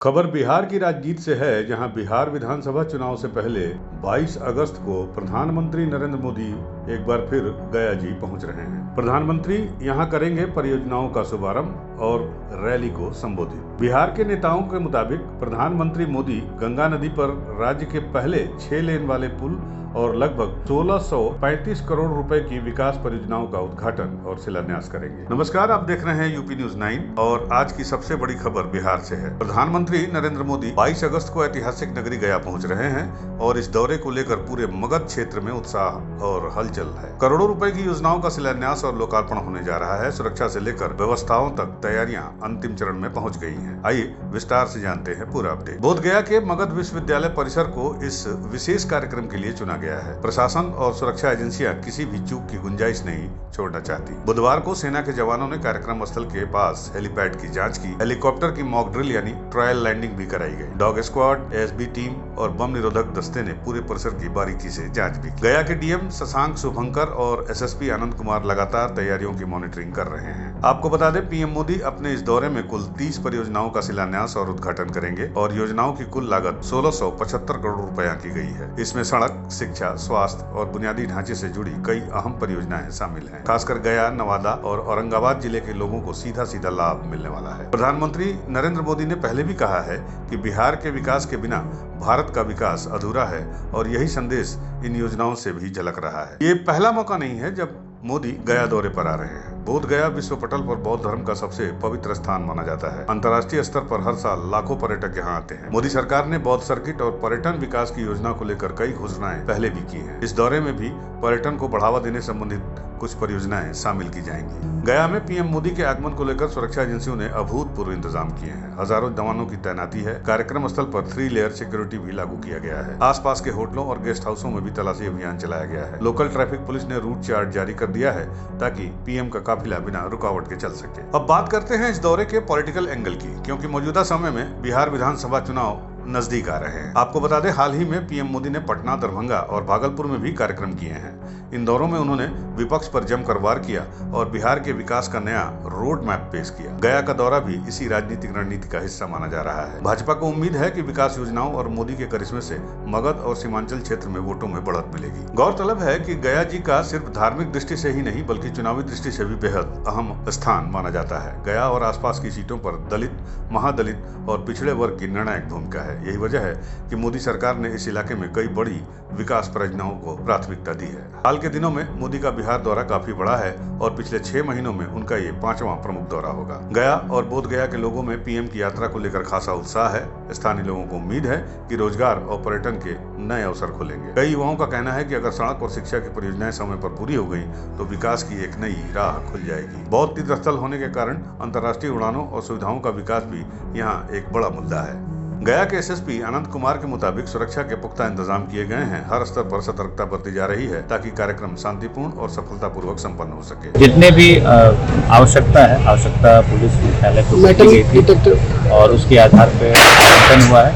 खबर बिहार की राजनीति से है, जहां बिहार विधानसभा चुनाव से पहले 22 अगस्त को प्रधानमंत्री नरेंद्र मोदी एक बार फिर गया जी पहुंच रहे हैं। प्रधानमंत्री यहां करेंगे परियोजनाओं का शुभारंभ और रैली को संबोधित। बिहार के नेताओं के मुताबिक प्रधानमंत्री मोदी गंगा नदी पर राज्य के पहले 6 लेन वाले पुल और लगभग 1635 करोड़ रुपए की विकास परियोजनाओं का उद्घाटन और शिलान्यास करेंगे। नमस्कार, आप देख रहे हैं यूपी न्यूज 9 और आज की सबसे बड़ी खबर बिहार से है। प्रधानमंत्री नरेंद्र मोदी 22 अगस्त को ऐतिहासिक नगरी गया पहुंच रहे हैं और इस दौरे को लेकर पूरे मगध क्षेत्र में उत्साह और हलचल है। करोड़ों रुपए की योजनाओं का शिलान्यास और लोकार्पण होने जा रहा है। सुरक्षा से लेकर व्यवस्थाओं तक तैयारियां अंतिम चरण में पहुंच गई हैं। आइए विस्तार से जानते हैं पूरा अपडेट। बोधगया के मगध विश्वविद्यालय परिसर को इस विशेष कार्यक्रम के लिए चुना गया है। प्रशासन और सुरक्षा एजेंसियां किसी भी चूक की गुंजाइश नहीं छोड़ना चाहती। बुधवार को सेना के जवानों ने कार्यक्रम स्थल के पास हेलीपैड की जांच की। हेलीकॉप्टर की मॉक ड्रिल यानी ट्रायल लैंडिंग भी कराई गई। डॉग स्क्वाड, एसबी टीम और बम निरोधक दस्ते ने पूरे परिसर की बारीकी से जांच भी की। गया के डीएम शशांक शुभंकर और एसएसपी आनंद कुमार लगातार तैयारियों की मॉनिटरिंग कर रहे हैं। आपको बता दें, पीएम मोदी अपने इस दौरे में कुल 30 परियोजनाओं का शिलान्यास और उद्घाटन करेंगे और योजनाओं की कुल लागत 1675 करोड़ रुपया की गई है। इसमें सड़क, शिक्षा, स्वास्थ्य और बुनियादी ढांचे से जुड़ी कई अहम परियोजनाएं शामिल हैं। खासकर गया, नवादा और औरंगाबाद जिले के लोगों को सीधा सीधा लाभ मिलने वाला है। प्रधानमंत्री नरेंद्र मोदी ने पहले भी कहा है कि बिहार के विकास के बिना भारत का विकास अधूरा है और यही संदेश इन योजनाओं से भी झलक रहा है। ये पहला मौका नहीं है जब मोदी गया दौरे पर आ रहे हैं। बोध गया विश्व पटल पर बौद्ध धर्म का सबसे पवित्र स्थान माना जाता है। अंतर्राष्ट्रीय स्तर पर हर साल लाखों पर्यटक यहाँ आते हैं। मोदी सरकार ने बौद्ध सर्किट और पर्यटन विकास की योजना को लेकर कई घोषणाएं पहले भी की हैं। इस दौरे में भी पर्यटन को बढ़ावा देने संबंधित कुछ परियोजनाएं शामिल की जाएंगी। गया में पीएम मोदी के आगमन को लेकर सुरक्षा एजेंसियों ने अभूतपूर्व इंतजाम किए हैं। हजारों जवानों की तैनाती है। कार्यक्रम स्थल पर 3 लेयर सिक्योरिटी भी लागू किया गया है। आसपास के होटलों और गेस्ट हाउसों में भी तलाशी अभियान चलाया गया है। लोकल ट्रैफिक पुलिस ने रूट चार्ट जारी कर दिया है ताकि पीएम का काफिला बिना रुकावट के चल सके। अब बात करते हैं इस दौरे के पॉलिटिकल एंगल की, क्योंकि मौजूदा समय में बिहार विधानसभा चुनाव नजदीक आ रहे हैं। आपको बता दें, हाल ही में पीएम मोदी ने पटना, दरभंगा और भागलपुर में भी कार्यक्रम किए हैं। इन दौरों में उन्होंने विपक्ष पर जमकर वार किया और बिहार के विकास का नया रोड मैप पेश किया। गया का दौरा भी इसी राजनीतिक रणनीति का हिस्सा माना जा रहा है। भाजपा को उम्मीद है कि विकास योजनाओं और मोदी के करिश्मे से मगध और सीमांचल क्षेत्र में वोटों में बढ़त मिलेगी। गौरतलब है कि गया जी का सिर्फ धार्मिक दृष्टि से ही नहीं बल्कि चुनावी दृष्टि से भी बेहद अहम स्थान माना जाता है। गया और आसपास की सीटों पर दलित, महादलित और पिछड़े वर्ग की निर्णायक भूमिका है। यही वजह है कि मोदी सरकार ने इस इलाके में कई बड़ी विकास परियोजनाओं को प्राथमिकता दी है। हाल के दिनों में मोदी का बिहार दौरा काफी बड़ा है और पिछले 6 महीनों में उनका ये 5वां प्रमुख दौरा होगा। गया और बोध गया के लोगों में पीएम की यात्रा को लेकर खासा उत्साह है। स्थानीय लोगों को उम्मीद है कि रोजगार और पर्यटन के नए अवसर खुलेंगे। कई युवाओं का कहना है कि अगर सड़क और शिक्षा की परियोजनाएं समय पर पूरी हो गई तो विकास की एक नई राह खुल जाएगी। बौद्ध तीर्थ स्थल होने के कारण अंतर्राष्ट्रीय उड़ानों और सुविधाओं का विकास भी यहाँ एक बड़ा मुद्दा है। गया के एसएसपी आनंद कुमार के मुताबिक सुरक्षा के पुख्ता इंतजाम किए गए हैं। हर स्तर पर सतर्कता बरती जा रही है ताकि कार्यक्रम शांतिपूर्ण और सफलतापूर्वक संपन्न हो सके। जितने भी आवश्यकता पुलिस मुख्यालय को की गई थी और उसके आधार पर संपन्न हुआ है।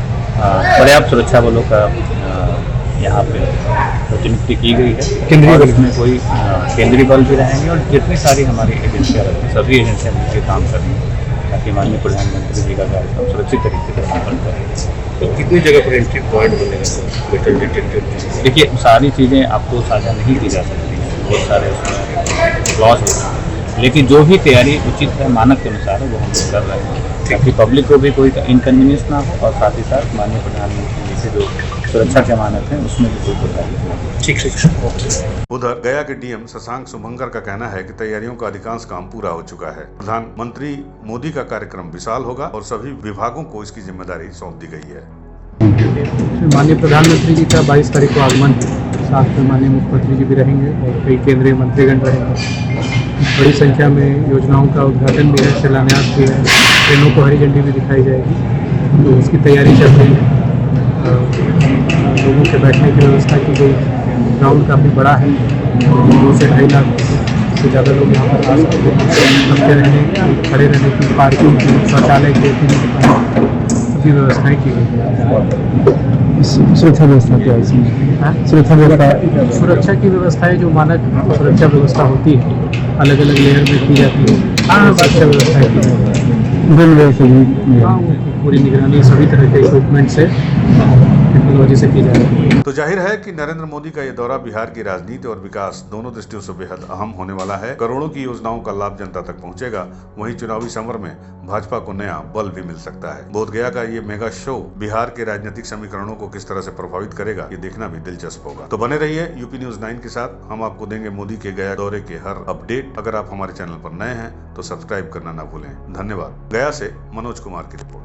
पर्याप्त सुरक्षा बलों का यहाँ पे प्रतिनियुक्ति की गई है। केंद्रीय बल में कोई केंद्रीय बल भी रहेंगे और जितनी सारी हमारी एजेंसियाँ रहती हैं सभी एजेंसियाँ मिलकर काम कर रही हैं ताकि माननीय प्रधानमंत्री जी का कार्यक्रम सुरक्षित तरीके से संपन्न करें। तो कितनी जगह पर एंट्री पॉइंट बनेगा? देखिए, सारी चीज़ें आपको साझा नहीं की जा सकती हैं, बहुत सारे उसमें लॉस होते हैं, लेकिन जो भी तैयारी उचित है, मानक के अनुसार है, वो हम लोग कर रहे हैं ताकि पब्लिक को भी कोई इनकन्वीनियंस ना हो और साथ ही साथ माननीय प्रधानमंत्री जी से जो सुरक्षा के मानक हैं उसमें भी कोई कोताही। ठीक है। उधर गया के डीएम शशांक शुभंकर का कहना है कि तैयारियों का अधिकांश काम पूरा हो चुका है। प्रधानमंत्री मोदी का कार्यक्रम विशाल होगा और सभी विभागों को इसकी जिम्मेदारी सौंप दी गई है। माननीय प्रधानमंत्री जी का 22 तारीख को आगमन है। साथ में माननीय मुख्यमंत्री जी भी रहेंगे और कई केंद्रीय मंत्रीगण रहेंगे। बड़ी संख्या में योजनाओं का उद्घाटन भी है, शिलान्यास भी है, ट्रेनों को हरी झंडी भी दिखाई जाएगी। तो उसकी तैयारी चल रही है। लोगों के बैठने की व्यवस्था की गई। ग्राउंड काफ़ी बड़ा है, 2 से 2.5 लाख से ज़्यादा लोग यहाँ पर आ सकते हैं। रहने, खड़े रहने की, पार्किंग की, शौचालय की सभी व्यवस्थाएँ की गई। सुरक्षा व्यवस्था क्या है इसमें? सुरक्षा की व्यवस्थाएं जो मानक सुरक्षा व्यवस्था होती है अलग अलग लेयर में की जाती है। सुरक्षा व्यवस्थाएं की जाती है। पूरी निगरानी सभी तरह के इक्विपमेंट से टेक्नोलॉजी से की जा रही है। तो जाहिर है कि नरेंद्र मोदी का ये दौरा बिहार की राजनीति और विकास दोनों दृष्टियों से बेहद अहम होने वाला है। करोड़ों की योजनाओं का लाभ जनता तक पहुंचेगा। वहीं चुनावी समर में भाजपा को नया बल भी मिल सकता है। बोधगया का ये मेगा शो बिहार के राजनीतिक समीकरणों को किस तरह से प्रभावित करेगा, ये देखना भी दिलचस्प होगा। तो बने रहिए यूपी न्यूज़ 9 के साथ। हम आपको देंगे मोदी के गया दौरे के हर अपडेट। अगर आप हमारे चैनल पर नए हैं तो सब्सक्राइब करना ना भूलें। धन्यवाद। गया से मनोज कुमार की रिपोर्ट।